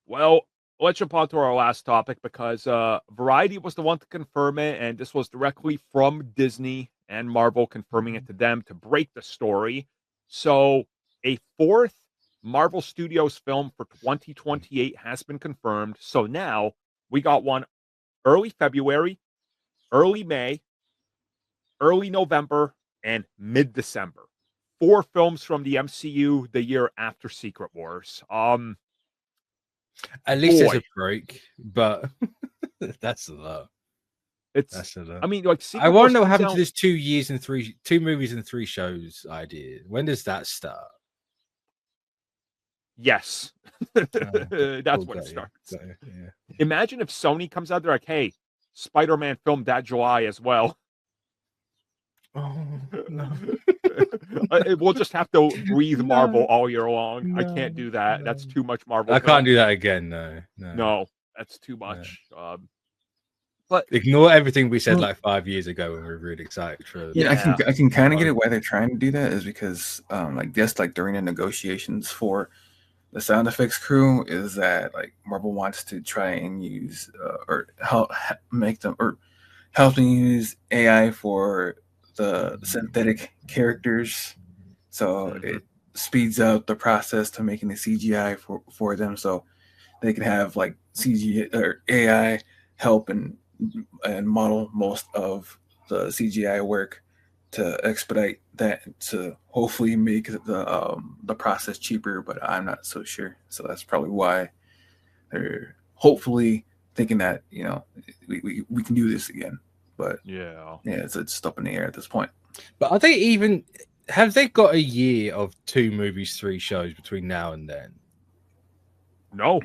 Well, let's jump on to our last topic because Variety was the one to confirm it, and this was directly from Disney and Marvel confirming it to them to break the story. So, a fourth Marvel Studios film for 2028 has been confirmed. So now we got one early February, early May, early November, and mid December. Four films from the MCU the year after Secret Wars. At least there's Boy, a break, but that's a lot. it's. That's a lot. I mean, like I Secret want Wars to know what comes happened out. to this 2 years and two movies and 3 shows idea. When does that start? Yes, that's when it starts. Yeah. Imagine if Sony comes out, they're like, "Hey, Spider-Man filmed that July as well." Oh no! We'll just have to breathe Marvel No, all year long. I no, can't do that. no. That's too much Marvel I can't film. do that again. No. No, that's too No. much. But Ignore everything we said Well, like 5 years ago when we were really excited for. Yeah, Yeah. I can kind of get it why they're trying to do that is because like just like during the negotiations for the sound effects crew is that like Marvel wants to try and use or help make them or help them use AI for the synthetic characters, so it speeds up the process to making the CGI for them, so they can have like CG or AI help and model most of the CGI work to expedite that to hopefully make the process cheaper. But I'm not so sure, so that's probably why they're hopefully thinking that we can do this again. But yeah, it's up in the air at this point. But are they even? Have they got a year of 2 movies, 3 shows between now and then? no.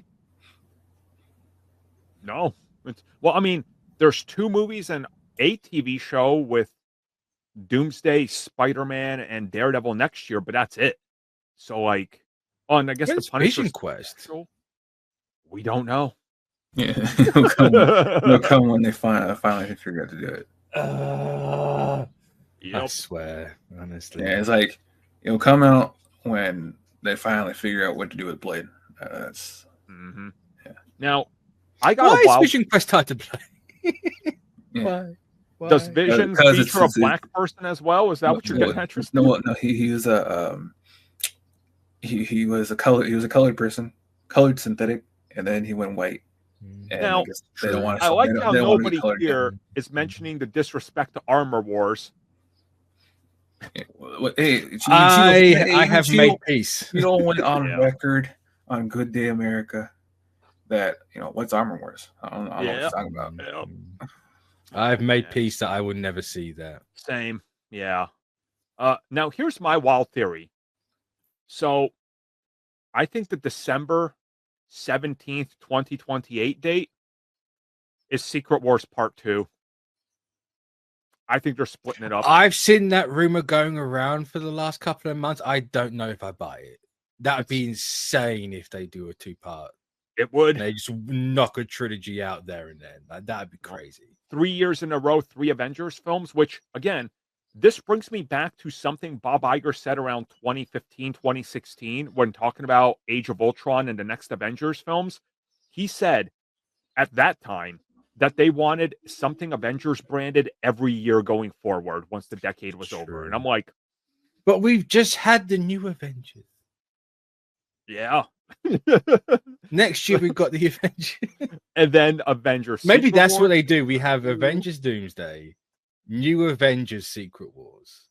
Well, I mean, there's 2 movies and a TV show with Doomsday, Spider-Man, and Daredevil next year, but that's it. So, like, and I guess When's the Punisher Vision Quest? special, we don't know. Yeah, it'll come when they finally figure out to do it. I swear, honestly. Yeah, it's like it'll come out when they finally figure out what to do with Blade. That's yeah. Now, I got Why a wild. is Vision Quest hard to play? Yeah. Why? Does Vision feature a black person as well? Is that what you're getting at, Tristan? No, he was a he was a colored person, colored synthetic, and then he went white. And now, I guess they don't want to. I like how nobody colored here is mentioning the disrespect to Armor Wars. Hey, I have made peace. You don't went on record on Good Day America that what's Armor Wars. I don't know what you're talking about. Yeah. I've made peace that I would never see that. Same. Yeah. Now here's my wild theory. So I think the December 17th, 2028 date is Secret Wars Part 2. I think they're splitting it up. I've seen that rumor going around for the last couple of months. I don't know if I buy it. That would be insane if they do a 2-part. It would. They just knock a trilogy out there and then. That'd be crazy. 3 years in a row, 3 Avengers films, which, again, this brings me back to something Bob Iger said around 2015, 2016, when talking about Age of Ultron and the next Avengers films. He said at that time that they wanted something Avengers branded every year going forward once the decade was over. And I'm like, but we've just had the new Avengers. Yeah. Next year we've got the Avengers. And then Avengers. Maybe that's what they do. We have Avengers Doomsday, New Avengers Secret Wars,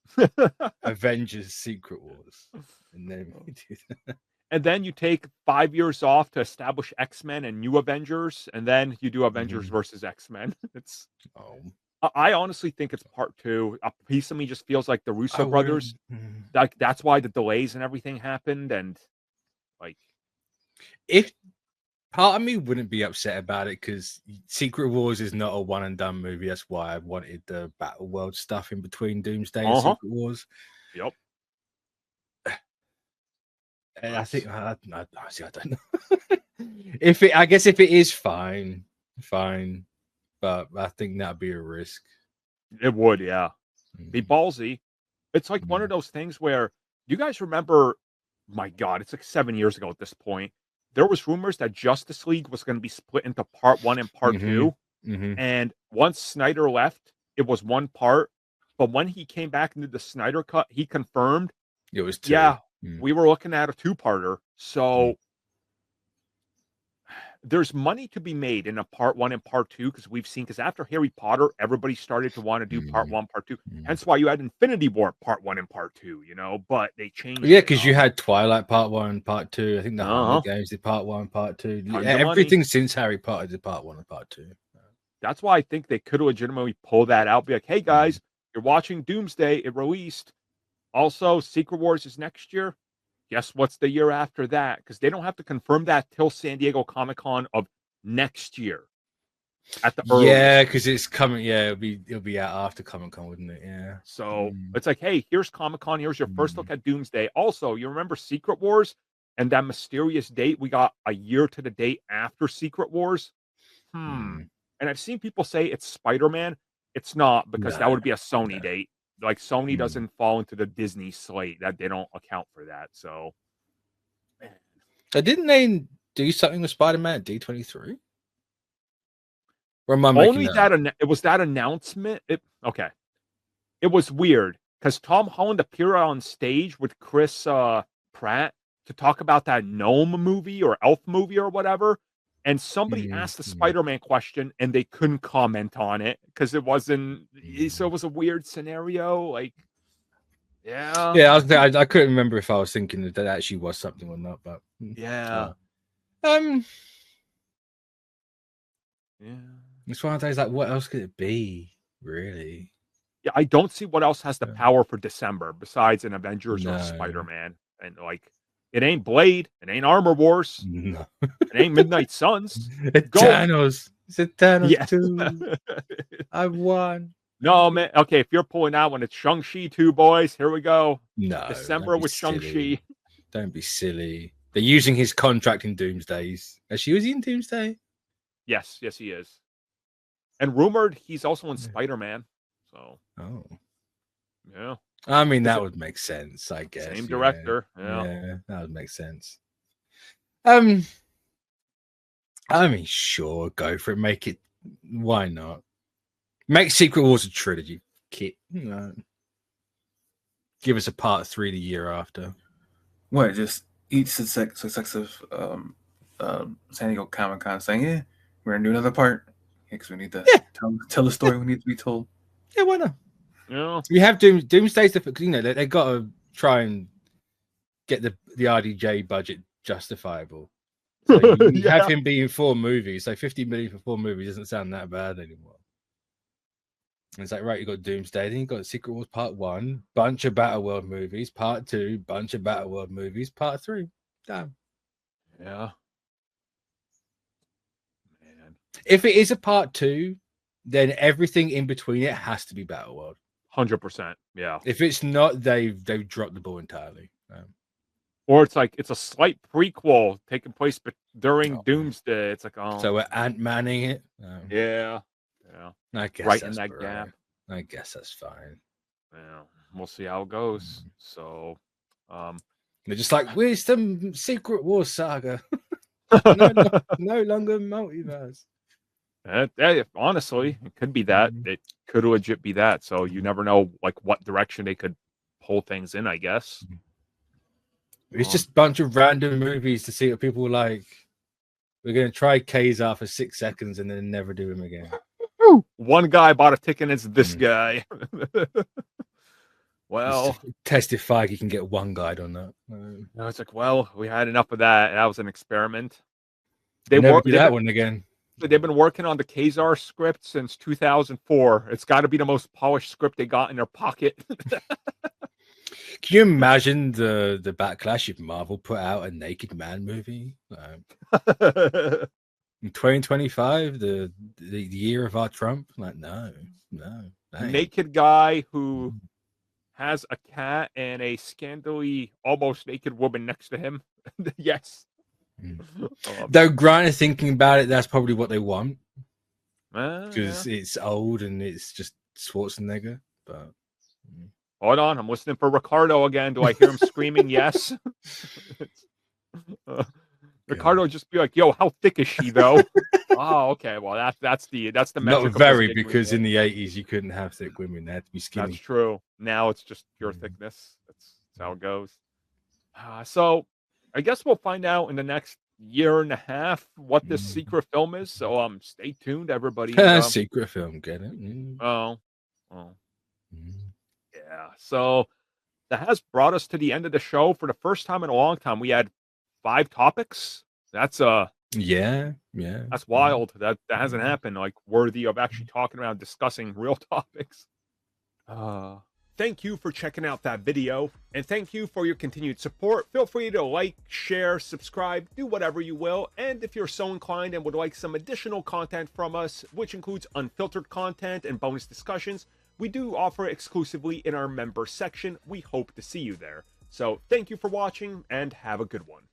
Avengers Secret Wars. And then we do that. And then you take 5 years off to establish X-Men and New Avengers, and then you do Avengers versus X-Men. It's. I honestly think it's Part 2. A piece of me just feels like the Russo brothers. Like that's why the delays and everything happened, and like, if part of me wouldn't be upset about it because Secret Wars is not a one and done movie. That's why I wanted the Battle World stuff in between Doomsday and Secret Wars. Yep. And I think I don't know. I guess if it is fine, but I think that'd be a risk. It would, yeah. Be ballsy. It's like one of those things where you guys remember, my God, it's like 7 years ago at this point. there was rumors that Justice League was going to be split into part 1 and part 2. And once Snyder left, it was one part. But when he came back into the Snyder cut, he confirmed it was 2. Yeah, we were looking at a 2-parter. So there's money to be made in a part 1 and part 2 because after Harry Potter, everybody started to want to do part 1, part 2. Hence why you had Infinity War part 1 and part 2, but they changed. Yeah, because you had Twilight part 1 and part 2. I think the Hunger Games did part 1, part 2. Everything since Harry Potter did part 1 and part 2. That's why I think they could legitimately pull that out. Be like, hey guys, you're watching Doomsday. It released. Also, Secret Wars is next year. Guess what's the year after that? Because they don't have to confirm that till San Diego Comic-Con of next year. At the earliest. Yeah, because it's coming. Yeah, it'll be out after Comic-Con, wouldn't it? Yeah. So it's like, hey, here's Comic-Con. Here's your first look at Doomsday. Also, you remember Secret Wars and that mysterious date we got a year to the date after Secret Wars? And I've seen people say it's Spider-Man. It's not, because that would be a Sony date. Like, Sony doesn't fall into the Disney slate. That they don't account for that. So didn't they do something with Spider-Man at D23? Or am I only that it was that announcement. It was weird because Tom Holland appeared on stage with Chris Pratt to talk about that gnome movie or elf movie or whatever. And somebody asked the Spider-Man question and they couldn't comment on it because it wasn't. So it was a weird scenario. Like, yeah. I couldn't remember if I was thinking that actually was something or not. But yeah. It's one of those, like, what else could it be, really? Yeah, I don't see what else has the power for December besides an Avengers or Spider-Man. And like, it ain't Blade, it ain't Armor Wars, no. It ain't Midnight Suns. Thanos. It's a Thanos 2. I won. No, man. Okay, if you're pulling out when it's Shang-Chi 2, boys, here we go. No. December with Shang-Chi. Don't be silly. They're using his contract in Doomsdays. Actually, was he in Doomsday? Yes, he is. And rumored he's also in Spider-Man. So. Oh. Yeah. I mean, that would make sense, I guess. Same director. Yeah, that would make sense. I mean, sure, go for it. Make it. Why not? Make Secret Wars a trilogy, kit. Give us a part 3 the year after. What? Just each successive San Diego Comic-Con saying, "Yeah, we're gonna do another part because we need to tell the story we need to be told." Yeah, why not? Yeah. We have Doomsday's they got to try and get the RDJ budget justifiable. So you have him being 4 movies, so 50 million for 4 movies doesn't sound that bad anymore. And it's like, right, you got Doomsday, then you got Secret Wars Part 1, bunch of Battleworld movies, Part 2, bunch of Battleworld movies, Part 3. Damn. Yeah. Man. If it is a Part 2, then everything in between it has to be Battleworld. 100%. Yeah. If it's not, they've dropped the ball entirely. Or it's like it's a slight prequel taking place during Doomsday. It's like, so we're Ant-Manning it. Yeah. I guess right in that gap. I guess that's fine. Yeah, we'll see how it goes. So, they're just like, where's the Secret Wars saga? no longer multiverse. Honestly, it could be that. It could legit be that. So you never know, like, what direction they could pull things in, I guess. It's just a bunch of random movies to see what people like. We're going to try Kazar for 6 seconds and then never do him again. One guy bought a ticket and it's this guy. Well, test if Feige can get one guide on that. No, it's like, well, we had enough of that. That was an experiment. They never do that one again. They've been working on the Kazar script since 2004. It's got to be the most polished script they got in their pocket. Can you imagine the backlash if Marvel put out a Naked Man movie? In 2025, the year of our Trump? Like, no. Naked guy who has a cat and a scantily, almost naked woman next to him. Yes. Though, granted, thinking about it, that's probably what they want. Because it's old and it's just Schwarzenegger. But hold on, I'm listening for Ricardo again. Do I hear him screaming yes? Ricardo would just be like, "Yo, how thick is she though?" Oh, okay. Well, that's the metric. Not of very, the skin because we in get. the 80s you couldn't have thick women; they had to be skinny. That's true. Now it's just pure thickness. That's how it goes. So, I guess we'll find out in the next year and a half what this secret film is. So, stay tuned, everybody. Secret film, get it? Oh, yeah. So that has brought us to the end of the show. For the first time in a long time, we had 5 topics. That's yeah. that's wild. That hasn't happened. Like, worthy of actually talking about, discussing real topics. Thank you for checking out that video, and thank you for your continued support. Feel free to like, share, subscribe, do whatever you will. And if you're so inclined and would like some additional content from us, which includes unfiltered content and bonus discussions, we do offer exclusively in our member section. We hope to see you there. So thank you for watching, and have a good one.